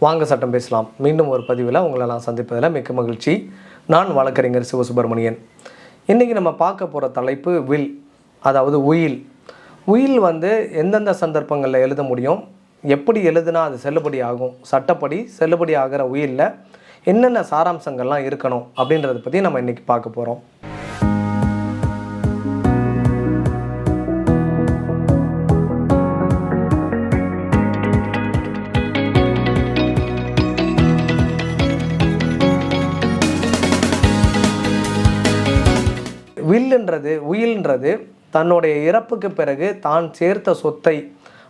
வாங்க சட்டம் பேசலாம். மீண்டும் ஒரு பதிவில் உங்களை நான் சந்திப்பதில் மிக்க மகிழ்ச்சி. நான் வழக்கறிஞர் சிவசுப்பிரமணியன். இன்றைக்கி நம்ம பார்க்க போகிற தலைப்பு வில், அதாவது உயில். உயில் எந்தெந்த சந்தர்ப்பங்களில் எழுத முடியும், எப்படி எழுதுனா அது செல்லுபடி ஆகும், சட்டப்படி செல்லுபடி ஆகிற உயிலில் என்னென்ன சாராம்சங்கள்லாம் இருக்கணும் அப்படின்றத பற்றி நம்ம இன்றைக்கி பார்க்க போகிறோம். உயில்ன்றது தன்னுடைய இறப்புக்கு பிறகு தான் சேர்த்த சொத்தை,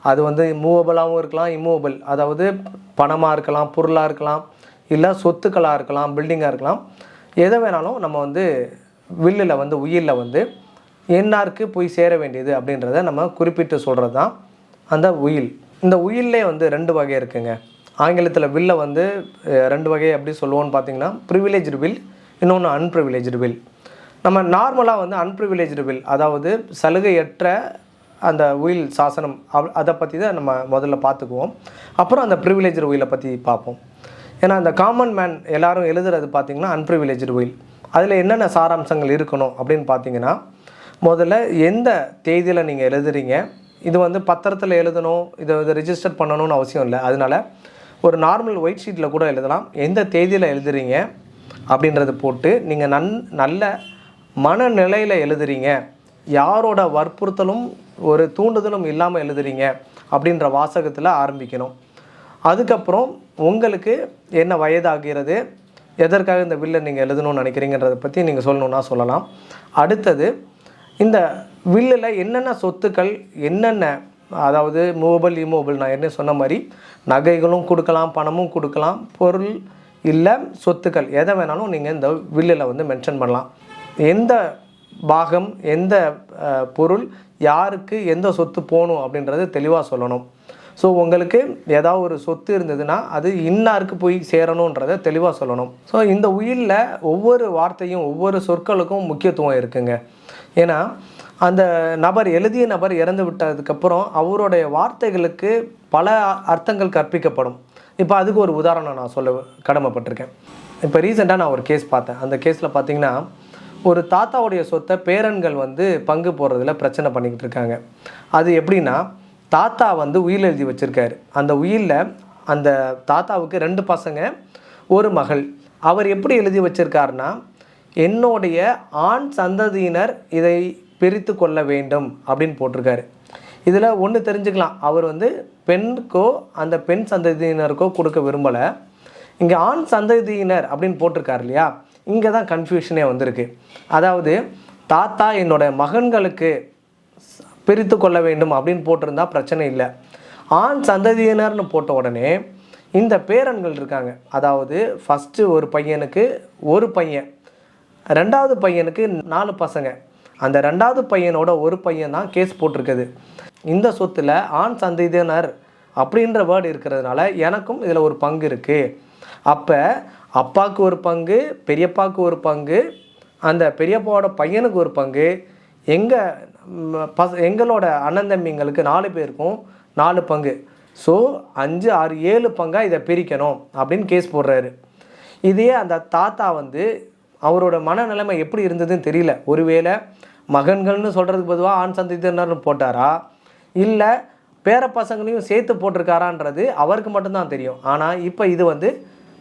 அது மூவபிளாகவும் இருக்கலாம், இம்மூவபிள், அதாவது பணமாக இருக்கலாம், பொருளாக இருக்கலாம், இல்லை சொத்துக்களாக இருக்கலாம், பில்டிங்காக இருக்கலாம், எதை வேணாலும் நம்ம வில்லில் உயிலில் என்னாருக்கு போய் சேர வேண்டியது அப்படின்றத நம்ம குறிப்பிட்டு சொல்கிறது தான் அந்த உயில். இந்த உயிலே ரெண்டு வகை இருக்குங்க. ஆங்கிலத்தில் வில்லை ரெண்டு வகை எப்படி சொல்லுவோன்னு பார்த்தீங்கன்னா, ப்ரிவிலேஜ்டு வில், இன்னொன்று அன்ப்ரிவிலேஜ்டு வில். நம்ம நார்மலாக அன்ப்ரிவிலேஜ்டு வில், அதாவது சலுகையற்ற அந்த உயில் சாசனம், அதை பற்றி தான் நம்ம முதல்ல பார்த்துக்குவோம். அப்புறம் அந்த ப்ரிவிலேஜ்டு உயிலை பற்றி பார்ப்போம். ஏன்னா அந்த காமன் மேன் எல்லோரும் எழுதுறது பார்த்திங்கன்னா அன்ப்ரிவிலேஜ்டு உயில். அதில் என்னென்ன சாராம்சங்கள் இருக்கணும் அப்படின்னு பார்த்தீங்கன்னா, முதல்ல எந்த தேதியில் நீங்கள் எழுதுறீங்க, இது பத்திரத்தில் எழுதணும், இதை ரிஜிஸ்டர் பண்ணணும்னு அவசியம் இல்லை. அதனால் ஒரு நார்மல் ஒயிட் ஷீட்டில் கூட எழுதலாம். எந்த தேதியில் எழுதுறீங்க அப்படின்றது போட்டு நீங்கள் நல்ல மனநிலையில் எழுதுறீங்க, யாரோட வற்புறுத்தலும் ஒரு தூண்டுதலும் இல்லாமல் எழுதுறீங்க அப்படின்ற வாசகத்தில் ஆரம்பிக்கணும். அதுக்கப்புறம் உங்களுக்கு என்ன வயதாகிறது, எதற்காக இந்த வில்லை நீங்கள் எழுதணும்னு நினைக்கிறீங்கன்றதை பற்றி நீங்கள் சொல்லணுன்னா சொல்லலாம். அடுத்தது, இந்த வில்லில் என்னென்ன சொத்துக்கள், என்னென்ன, அதாவது மூவபிள் இம்மூவபிள், நான் என்ன சொன்ன மாதிரி நகைகளும் கொடுக்கலாம், பணமும் கொடுக்கலாம், பொருள் இல்லை சொத்துக்கள் எதை வேணாலும் நீங்கள் இந்த வில்லில் மென்ஷன் பண்ணலாம். எந்த பாகம், எந்த பொருள், யாருக்கு எந்த சொத்து போகணும் அப்படின்றது தெளிவாக சொல்லணும். ஸோ உங்களுக்கு ஏதாவது ஒரு சொத்து இருந்ததுன்னா அது இன்னாருக்கு போய் சேரணுன்றதை தெளிவாக சொல்லணும். ஸோ இந்த உயிலில் ஒவ்வொரு வார்த்தையும் ஒவ்வொரு சொற்களுக்கும் முக்கியத்துவம் இருக்குங்க. ஏன்னா அந்த நபர், எழுதிய நபர் இறந்து விட்டதுக்கப்புறம் அவருடைய வார்த்தைகளுக்கு பல அர்த்தங்கள் கற்பிக்கப்படும். இப்போ அதுக்கு ஒரு உதாரணம் நான் சொல்ல கடமைப்பட்டிருக்கேன். இப்போ ரீசெண்டாக நான் ஒரு கேஸ் பார்த்தேன். அந்த கேஸில் பார்த்திங்கன்னா, ஒரு தாத்தாவுடைய சொத்தை பேரன்கள் பங்கு போடுறதுல பிரச்சனை பண்ணிக்கிட்டு இருக்காங்க. அது எப்படின்னா, தாத்தா உயில் எழுதி வச்சுருக்காரு. அந்த உயிலில் அந்த தாத்தாவுக்கு 2 பசங்க, ஒரு மகள். அவர் எப்படி எழுதி வச்சுருக்காருன்னா, என்னுடைய ஆண் சந்ததியினர் இதை பிரித்து கொள்ள வேண்டும் அப்படின்னு போட்டிருக்காரு. இதில் ஒன்று தெரிஞ்சுக்கலாம், அவர் பெண்ணுக்கோ அந்த பெண் சந்ததியினருக்கோ கொடுக்க விரும்பலை. இங்கே ஆண் சந்ததியினர் அப்படின்னு போட்டிருக்காரு இல்லையா, இங்கே தான் கன்ஃபியூஷனே வந்திருக்கு. அதாவது தாத்தா என்னோடய மகன்களுக்கு பிரித்து கொள்ள வேண்டும் அப்படின்னு போட்டிருந்தா பிரச்சனை இல்லை. ஆண் சந்ததியினர்னு போட்ட உடனே இந்த பேரன்கள் இருக்காங்க, அதாவது ஃபஸ்ட்டு ஒரு பையனுக்கு ஒரு பையன், 2வது பையனுக்கு 4 பசங்க, அந்த 2வது பையனோட ஒரு பையன் தான் கேஸ் போட்டிருக்குது. இந்த சொத்தில் ஆண் சந்ததியினர் அப்படின்ற வேர்டு இருக்கிறதுனால எனக்கும் இதில் ஒரு பங்கு இருக்குது. அப்போ அப்பாவுக்கு ஒரு பங்கு, பெரியப்பாவுக்கு ஒரு பங்கு, அந்த பெரியப்பாவோட பையனுக்கு ஒரு பங்கு, எங்களோட அண்ணன் தம்பிங்களுக்கு 4 பேருக்கும் 4 பங்கு. ஸோ 5, 6, 7 பங்காக இதை பிரிக்கணும் அப்படின்னு கேஸ் போடுறாரு. இதே அந்த தாத்தா அவரோட மனநிலைமை எப்படி இருந்ததுன்னு தெரியல. ஒருவேளை மகன்கள்னு சொல்கிறதுக்கு பொதுவாக ஆண் சந்ததியினர்னு போட்டாரா, இல்லை பேர பசங்களையும் சேர்த்து போட்டிருக்காரான்றது அவருக்கு மட்டும்தான் தெரியும். ஆனால் இப்போ இது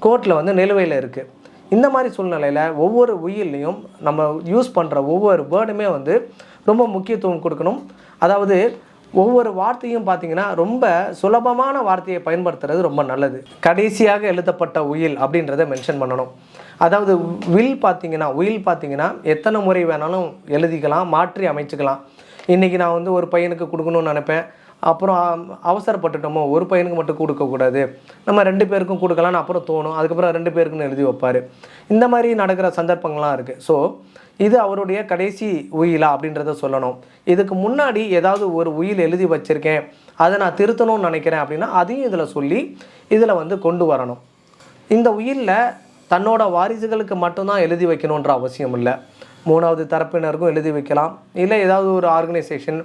கோர்ட்டில் நிலுவையில் இருக்குது. இந்த மாதிரி சூழ்நிலையில் ஒவ்வொரு உயிலையும் நம்ம யூஸ் பண்ணுற ஒவ்வொரு வேர்டுமே ரொம்ப முக்கியத்துவம் கொடுக்கணும். அதாவது ஒவ்வொரு வார்த்தையும் பார்த்திங்கன்னா ரொம்ப சுலபமான வார்த்தையை பயன்படுத்துறது ரொம்ப நல்லது. கடைசியாக எழுதப்பட்ட உயில் அப்படின்றத மென்ஷன் பண்ணணும். அதாவது உயில் பார்த்திங்கன்னா எத்தனை முறை வேணாலும் எழுதிக்கலாம், மாற்றி அமைச்சுக்கலாம். இன்றைக்கி நான் ஒரு பையனுக்கு கொடுக்கணும்னு நினைப்பேன், அப்புறம் அவசரப்பட்டுட்டோமோ ஒரு பையனுக்கு மட்டும் கொடுக்கக்கூடாது, நம்ம 2 பேருக்கும் கொடுக்கலான்னு அப்புறம் தோணும், அதுக்கப்புறம் 2 பேருக்குன்னு எழுதி வைப்பார். இந்த மாதிரி நடக்கிற சந்தர்ப்பங்கள்லாம் இருக்குது. ஸோ இது அவருடைய கடைசி உயிலா அப்படின்றத சொல்லணும். இதுக்கு முன்னாடி ஏதாவது ஒரு உயில் எழுதி வச்சுருக்கேன், அதை நான் திருத்தணும்னு நினைக்கிறேன் அப்படின்னா அதையும் இதில் சொல்லி இதில் கொண்டு வரணும். இந்த உயிலில் தன்னோட வாரிசுகளுக்கு மட்டும்தான் எழுதி வைக்கணுன்ற அவசியம் இல்லை. 3வது தரப்பினருக்கும் எழுதி வைக்கலாம், இல்லை ஏதாவது ஒரு ஆர்கனைசேஷன்,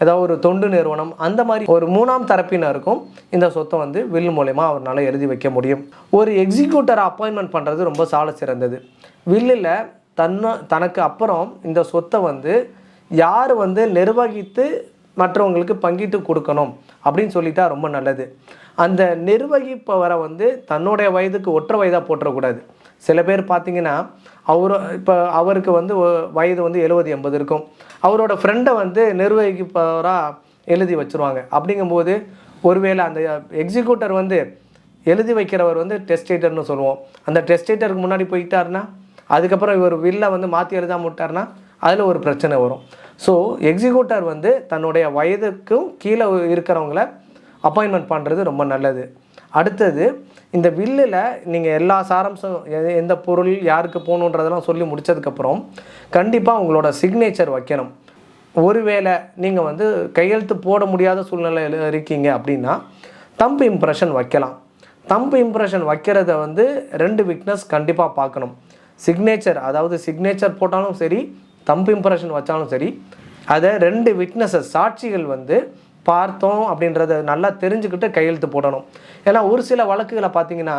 ஏதாவது ஒரு தொண்டு நிறுவனம், அந்த மாதிரி ஒரு 3ஆம் தரப்பினருக்கும் இந்த சொத்தை வந்து வில் மூலயமா அவரால் எழுதி வைக்க முடியும். ஒரு எக்ஸிக்யூட்டரை அப்பாயின்மெண்ட் பண்ணுறது ரொம்ப சால சிறந்தது. வில்லில் தனக்கு அப்புறம் இந்த சொத்தை வந்து யார் வந்து நிர்வகித்து மற்றவங்களுக்கு பங்கிட்டு கொடுக்கணும் அப்படின்னு சொல்லிட்டா ரொம்ப நல்லது. அந்த நிர்வகிப்பவரை வந்து தன்னுடைய வயதுக்கு ஒற்றை வயதாக போட்டுறக்கூடாது. சில பேர் பார்த்திங்கன்னா இப்போ அவருக்கு வந்து வயது வந்து 70-80 இருக்கும். அவரோட ஃப்ரெண்டை வந்து நிர்வகிப்பவராக எழுதி வச்சுருவாங்க. அப்படிங்கும்போது ஒருவேளை அந்த எக்ஸிக்யூட்டர் வந்து எழுதி வைக்கிறவர் வந்து டெஸ்டேட்டர்னு சொல்லுவோம். அந்த டெஸ்டேட்டருக்கு முன்னாடி போயிட்டாருன்னா அதுக்கப்புறம் இவர் வில்லை வந்து மாற்றி எழுதாம விட்டார்னா அதில் ஒரு பிரச்சனை வரும். ஸோ எக்ஸிக்யூட்டர் வந்து தன்னுடைய வயதுக்கும் கீழே இருக்கிறவங்கள அப்பாயின்மெண்ட் பண்ணுறது ரொம்ப நல்லது. அடுத்தது, இந்த வில்லில் நீங்கள் எல்லா சாராம்சம் எந்த பொருள் யாருக்கு போகணுன்றதெல்லாம் சொல்லி முடித்ததுக்கப்புறம் கண்டிப்பாக உங்களோட சிக்னேச்சர் வைக்கணும். ஒருவேளை நீங்கள் வந்து கையெழுத்து போட முடியாத சூழ்நிலையில் இருக்கீங்க அப்படின்னா தம்ப் இம்ப்ரெஷன் வைக்கலாம். தம்ப் இம்ப்ரெஷன் வைக்கிறத வந்து 2 விட்னஸ் கண்டிப்பாக பார்க்கணும். சிக்னேச்சர், அதாவது சிக்னேச்சர் போட்டாலும் சரி, தம்ப் இம்ப்ரெஷன் வச்சாலும் சரி, அதை 2 விட்னஸஸ் சாட்சிகள் வந்து பார்த்தோம் அப்படின்றத நல்லா தெரிஞ்சுக்கிட்டு கையெழுத்து போடணும். ஏன்னா ஒரு சில வழக்குகளை பார்த்திங்கன்னா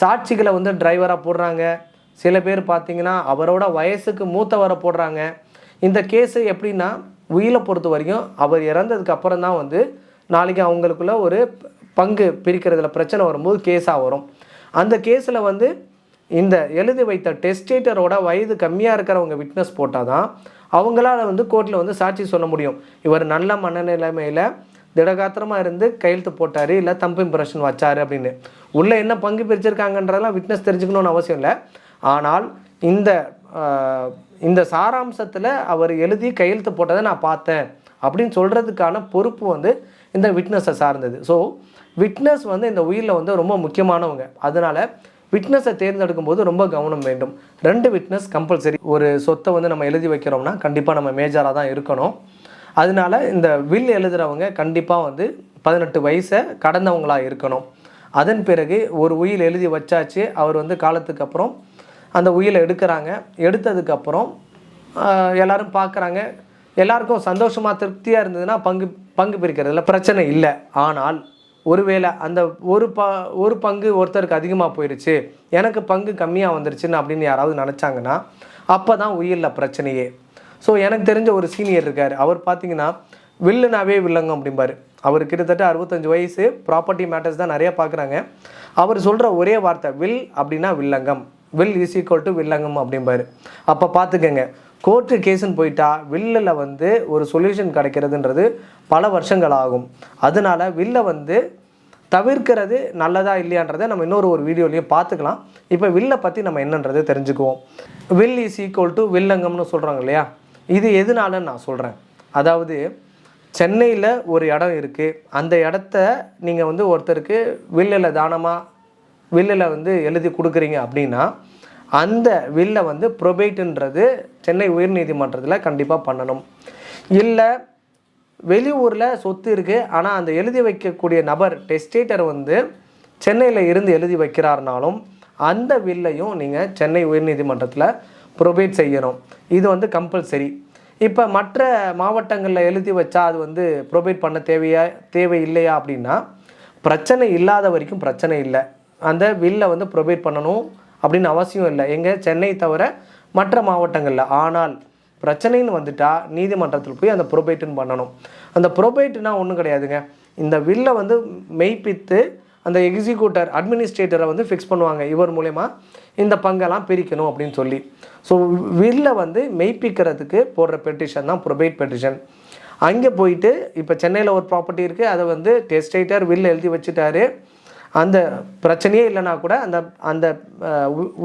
சாட்சிகளை வந்து டிரைவராக போடுறாங்க. சில பேர் பார்த்திங்கன்னா அவரோட வயசுக்கு மூத்தவரை போடுறாங்க. இந்த கேஸு எப்படின்னா உயிரை பொறுத்த வரைக்கும் அவர் இறந்ததுக்கு அப்புறம் தான் வந்து நாளைக்கு அவங்களுக்குள்ள ஒரு பங்கு பிரிக்கிறதுல பிரச்சனை வரும்போது கேஸாக வரும். அந்த கேஸில் வந்து இந்த எழுதி வைத்த டெஸ்டேட்டரோட வயது கம்மியாக இருக்கிறவங்க விட்னஸ் போட்டால் தான் அவங்களால வந்து கோர்ட்டில் வந்து சாட்சி சொல்ல முடியும். இவர் நல்ல மனநிலைமையில் திடகாத்திரமாக இருந்து கையெழுத்து போட்டார், இல்லை தம்ப் இம்ப்ரெஷன் வச்சார் அப்படின்னு. உள்ளே என்ன பங்கு பிரிச்சிருக்காங்கன்றதெல்லாம் விட்னஸ் தெரிஞ்சுக்கணும்னு அவசியம் இல்லை. ஆனால் இந்த சாராம்சத்தில் அவர் எழுதி கையெழுத்து போட்டதை நான் பார்த்தேன் அப்படின்னு சொல்கிறதுக்கான பொறுப்பு வந்து இந்த விட்னஸை சார்ந்தது. ஸோ விட்னஸ் வந்து இந்த உயிரில் வந்து ரொம்ப முக்கியமானவங்க. அதனால் விட்னஸை தேர்ந்தெடுக்கும் போது ரொம்ப கவனம் வேண்டும். 2 விட்னஸ் கம்பல்சரி. ஒரு சொத்தை வந்து நம்ம எழுதி வைக்கிறோம்னா கண்டிப்பாக நம்ம மேஜராக தான் இருக்கணும். அதனால இந்த வில் எழுதுகிறவங்க கண்டிப்பாக வந்து 18 வயசை கடந்தவங்களாக இருக்கணும். அதன் பிறகு ஒரு உயில் எழுதி வச்சாச்சு, அவர் வந்து காலத்துக்கு அப்புறம் அந்த உயிலை எடுக்கிறாங்க. எடுத்ததுக்கப்புறம் எல்லோரும் பார்க்குறாங்க, எல்லாருக்கும் சந்தோஷமாக திருப்தியாக இருந்ததுன்னா பங்கு பிரிக்கிறதுல பிரச்சனை இல்லை. ஆனால் ஒருவேளை அந்த ஒரு பங்கு ஒருத்தருக்கு அதிகமாக போயிடுச்சு, எனக்கு பங்கு கம்மியாக வந்துருச்சுன்னு அப்படின்னு யாராவது நினச்சாங்கன்னா அப்போ தான் உயிரில் பிரச்சனையே. ஸோ எனக்கு தெரிஞ்ச ஒரு சீனியர் இருக்கார். அவர் பார்த்திங்கன்னா வில்லுனாவே வில்லங்கம் அப்படிம்பார். அவர் கிட்டத்தட்ட 65 வயசு, ப்ராப்பர்ட்டி மேட்டர்ஸ் தான் நிறையா பார்க்குறாங்க. அவர் சொல்கிற ஒரே வார்த்தை வில் அப்படின்னா வில்லங்கம், வில் இஸ் ஈக்குவல் டு வில்லங்கம் அப்படிம்பார். அப்போ பார்த்துக்கங்க, கோர்ட்டு கேஸுன்னு போயிட்டா வில்லில் வந்து ஒரு சொல்யூஷன் கிடைக்கிறதுன்றது பல வருஷங்கள் ஆகும். அதனால் வில்லை வந்து தவிர்க்கிறது நல்லதா இல்லையான்றதை நம்ம ஒரு வீடியோலையும் பார்த்துக்கலாம். இப்போ வில்லை பற்றி நம்ம என்னன்றது தெரிஞ்சுக்குவோம். வில் இஸ் ஈக்குவல் டு வில்லங்கம்னு சொல்கிறாங்க இல்லையா, இது எதுனாலன்னு நான் சொல்கிறேன். அதாவது சென்னையில் ஒரு இடம் இருக்குது, அந்த இடத்த நீங்கள் வந்து ஒருத்தருக்கு வில்லில் வந்து எழுதி கொடுக்குறீங்க அப்படின்னா அந்த வில்லை வந்து ப்ரொபேட்டுன்றது சென்னை உயர்நீதிமன்றத்தில் கண்டிப்பாக பண்ணணும். இல்லை வெளியூரில் சொத்து இருக்குது, ஆனால் அந்த எழுதி வைக்கக்கூடிய நபர் டெஸ்டேட்டர் வந்து சென்னையில் இருந்து எழுதி வைக்கிறாருனாலும் அந்த வில்லையும் நீங்கள் சென்னை உயர்நீதிமன்றத்தில் ப்ரொபேட் செய்யணும். இது வந்து கம்பல்சரி. இப்போ மற்ற மாவட்டங்களில் எழுதி வச்சா அது வந்து ப்ரொபேட் பண்ண தேவை இல்லையா அப்படின்னா பிரச்சனை இல்லாத வரைக்கும் பிரச்சனை இல்லை. அந்த வில்லை வந்து ப்ரொபேட் பண்ணணும் அப்படின்னு அவசியம் இல்லை, எங்கள் சென்னை தவிர மற்ற மாவட்டங்களில். ஆனால் பிரச்சனைன்னு வந்துட்டால் நீதிமன்றத்தில் போய் அந்த ப்ரொபேட்டுன்னு பண்ணணும். அந்த ப்ரொபேட்டுனா ஒன்றும் கிடையாதுங்க, இந்த வில்லை வந்து மெய்ப்பித்து அந்த எக்ஸிக்யூட்டர் அட்மினிஸ்ட்ரேட்டரை வந்து ஃபிக்ஸ் பண்ணுவாங்க, இவர் மூலயமா இந்த பங்கெல்லாம் பிரிக்கணும் அப்படின்னு சொல்லி. ஸோ வில்லை வந்து மெய்ப்பிக்கிறதுக்கு போடுற பெட்டிஷன் தான் ப்ரொபேட் பெட்டிஷன். அங்கே போயிட்டு இப்போ சென்னையில் ஒரு ப்ராப்பர்ட்டி இருக்குது, அதை வந்து டெஸ்டேட்டர் வில் எழுதி வச்சுட்டாரு, அந்த பிரச்சனையே இல்லைனா கூட அந்த அந்த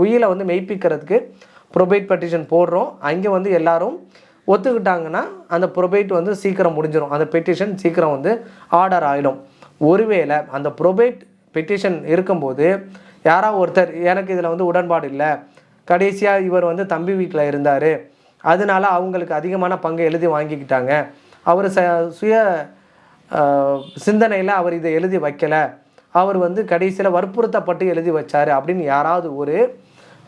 உயிலை வந்து மெய்ப்பிக்கிறதுக்கு ப்ரொபேட் பெட்டிஷன் போடுறோம். அங்கே வந்து எல்லாரும் ஒத்துக்கிட்டாங்கன்னா அந்த ப்ரொபேட் வந்து சீக்கிரம் முடிஞ்சிடும், அந்த பெட்டிஷன் சீக்கிரம் வந்து ஆர்டர் ஆகிடும். ஒருவேளை அந்த ப்ரொபேட் பெட்டிஷன் இருக்கும்போது யாராவது ஒருத்தர் எனக்கு இதில் வந்து உடன்பாடு இல்லை, கடைசியாக இவர் வந்து தம்பி வீட்டில் இருந்தார், அதனால அவங்களுக்கு அதிகமான பங்கை எழுதி வாங்கிக்கிட்டாங்க, அவர் சுய சிந்தனையில் அவர் இதை எழுதி வைக்கலை, அவர் வந்து கடைசியில் வற்புறுத்தப்பட்டு எழுதி வச்சார் அப்படின்னு யாராவது ஒரு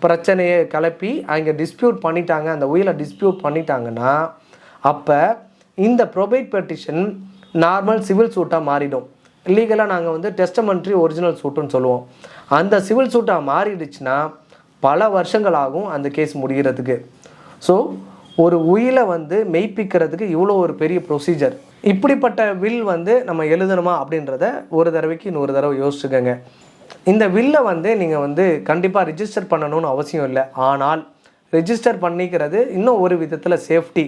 பிரச்சனையை கிளப்பி அங்கே டிஸ்பியூட் பண்ணிட்டாங்க, அந்த உயிலை டிஸ்பியூட் பண்ணிட்டாங்கன்னா அப்போ இந்த ப்ரொபேட் பெட்டிஷன் நார்மல் சிவில் சூட்டாக மாறிடும். லீகலாக நாங்கள் வந்து டெஸ்டமெண்ட்ரி ஒரிஜினல் சூட்டுன்னு சொல்லுவோம். அந்த சிவில் சூட்டாக மாறிடுச்சுன்னா பல வருஷங்கள் ஆகும் அந்த கேஸ் முடிகிறதுக்கு. ஸோ ஒரு உயிலை வந்து மெய்ப்பிக்கிறதுக்கு இவ்வளோ ஒரு பெரிய ப்ரொசீஜர். இப்படிப்பட்ட வில் வந்து நம்ம எழுதணுமா அப்படின்றத ஒரு தடவைக்கு 100 தடவை யோசிச்சுக்கோங்க. இந்த வில்லை வந்து நீங்கள் வந்து கண்டிப்பாக ரிஜிஸ்டர் பண்ணணும்னு அவசியம் இல்லை. ஆனால் ரிஜிஸ்டர் பண்ணிக்கிறது இன்னும் ஒரு விதத்தில் சேஃப்டி.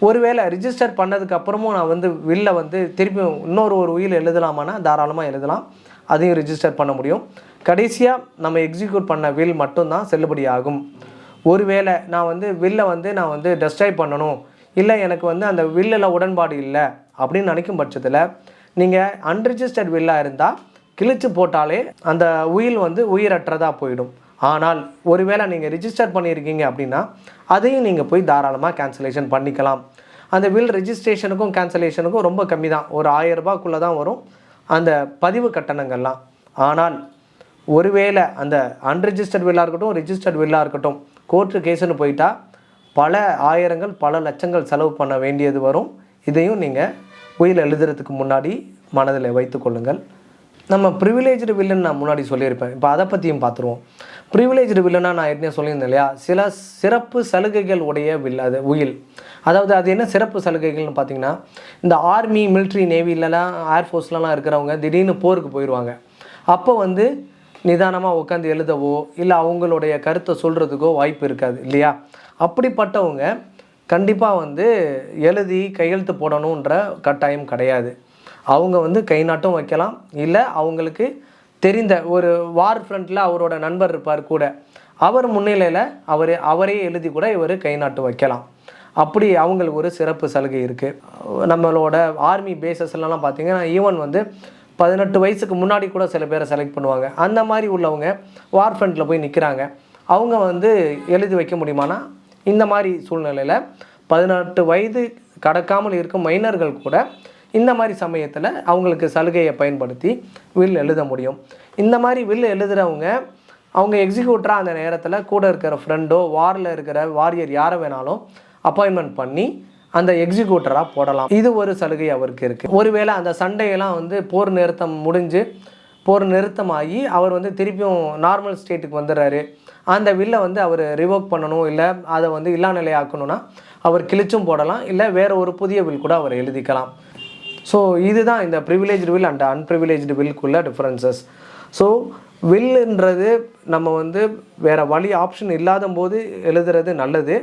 ஒருவேளை ரிஜிஸ்டர் பண்ணதுக்கப்புறமும் நான் வந்து வில்லை வந்து திருப்பியும் இன்னொரு உயில் எழுதலாமான்னா தாராளமாக எழுதலாம். அதையும் ரிஜிஸ்டர் பண்ண முடியும். கடைசியாக நம்ம எக்ஸிக்யூட் பண்ண வில் மட்டும்தான் செல்லுபடி ஆகும். ஒருவேளை நான் வந்து வில்லை வந்து நான் வந்து டெஸ்ட்ராய் பண்ணணும், இல்லை எனக்கு வந்து அந்த வில்லில் உடன்பாடு இல்லை அப்படின்னு நினைக்கும் பட்சத்தில் நீங்கள் அன்ரிஜிஸ்டர்ட் வில்லாக இருந்தால் கிழிச்சு போட்டாலே அந்த உயில் வந்து உயிரற்றதாக போயிடும். ஆனால் ஒருவேளை நீங்கள் ரிஜிஸ்டர் பண்ணியிருக்கீங்க அப்படின்னா அதையும் நீங்கள் போய் தாராளமாக கேன்சலேஷன் பண்ணிக்கலாம். அந்த வில் ரிஜிஸ்ட்ரேஷனுக்கும் கேன்சலேஷனுக்கும் ரொம்ப கம்மி தான், ஒரு 1000 ரூபாய்க்குள்ளே தான் வரும் அந்த பதிவு கட்டணங்கள்லாம். ஆனால் ஒருவேளை அந்த அன்ரிஜிஸ்டர்ட் வில்லாக இருக்கட்டும் ரிஜிஸ்டர்ட் வில்லாக இருக்கட்டும் கோர்ட்டு கேஸுன்னு போயிட்டால் பல ஆயிரங்கள் பல லட்சங்கள் செலவு பண்ண வேண்டியது வரும். இதையும் நீங்கள் உயில் எழுதுறதுக்கு முன்னாடி மனதில் வைத்து கொள்ளுங்கள். நம்ம ப்ரிவிலேஜ்டு வில்லுன்னு நான் முன்னாடி சொல்லியிருப்பேன். இப்போ அதை பற்றியும் பார்த்துருவோம். ப்ரிவிலேஜ்டு வில்லுன்னா நான் ஏற்கனவே சொல்லியிருந்தேன் இல்லையா, சில சிறப்பு சலுகைகள் உடைய வில் அது உயில். அதாவது அது என்ன சிறப்பு சலுகைகள்னு பார்த்தீங்கன்னா, இந்த ஆர்மி மிலிட்ரி நேவிலலாம் ஏர்ஃபோர்ஸ்லலாம் இருக்கிறவங்க திடீர்னு போருக்கு போயிடுவாங்க. அப்போ வந்து நிதானமாக உட்காந்து எழுதவோ இல்லை அவங்களுடைய கருத்தை சொல்கிறதுக்கோ வாய்ப்பு இருக்காது இல்லையா. அப்படிப்பட்டவங்க கண்டிப்பாக வந்து எழுதி கையெழுத்து போடணுன்ற கட்டாயம் கிடையாது. அவங்க வந்து கை நாட்டும் வைக்கலாம். இல்லை அவங்களுக்கு தெரிந்த ஒரு வார் ஃப்ரண்ட்டில் அவரோட நண்பர் இருப்பார் கூட, அவர் முன்னிலையில் அவரே எழுதி கூட இவர் கை நாட்டு வைக்கலாம். அப்படி அவங்களுக்கு ஒரு சிறப்பு சலுகை இருக்குது. நம்மளோட ஆர்மி பேசஸ்லாம் பார்த்திங்கன்னா ஈவன் வந்து 18 வயசுக்கு முன்னாடி கூட சில பேரை செலக்ட் பண்ணுவாங்க. அந்த மாதிரி உள்ளவங்க வார் ஃப்ரண்ட்டில் போய் நிற்கிறாங்க, அவங்க வந்து எழுதி வைக்க முடியுமானா இந்த மாதிரி சூழ்நிலையில் 18 வயது கடக்காமல் இருக்கும் மைனர்கள் கூட இந்த மாதிரி சமயத்தில் அவங்களுக்கு சலுகையை பயன்படுத்தி வில் எழுத முடியும். இந்த மாதிரி வில் எழுதுகிறவங்க அவங்க எக்ஸிக்யூட்டராக அந்த நேரத்தில் கூட இருக்கிற ஃப்ரெண்டோ வாரில் இருக்கிற வாரியர் யாரை வேணாலும் அப்பாயின்மெண்ட் பண்ணி அந்த எக்ஸிக்யூட்டராக போடலாம். இது ஒரு சலுகை அவருக்கு இருக்குது. ஒருவேளை அந்த சண்டையெல்லாம் வந்து போர் நிறுத்தம் முடிஞ்சு போர் நிறுத்தமாகி அவர் வந்து திருப்பியும் நார்மல் ஸ்டேட்டுக்கு வந்துடுறாரு, அந்த வில்லை வந்து அவர் ரிவோக் பண்ணணும் இல்லை அதை வந்து இல்லா நிலையாக்கணும்னா அவர் கிழிச்சும் போடலாம், இல்லை வேறு ஒரு புதிய வில் கூட அவர் எழுதிக்கலாம். ஸோ இதுதான் இந்த ப்ரிவிலேஜ்டு வில் அண்ட் அன்ப்ரிவிலேஜ்டு வில்க்குள்ள டிஃப்ரென்சஸ். ஸோ வில்லுன்றது நம்ம வந்து வேறு வழி ஆப்ஷன் இல்லாத போது எழுதுறது நல்லது.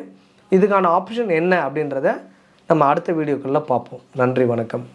இதுக்கான ஆப்ஷன் என்ன அப்படின்றத நம்ம அடுத்த வீடியோக்களில் பார்ப்போம். நன்றி, வணக்கம்.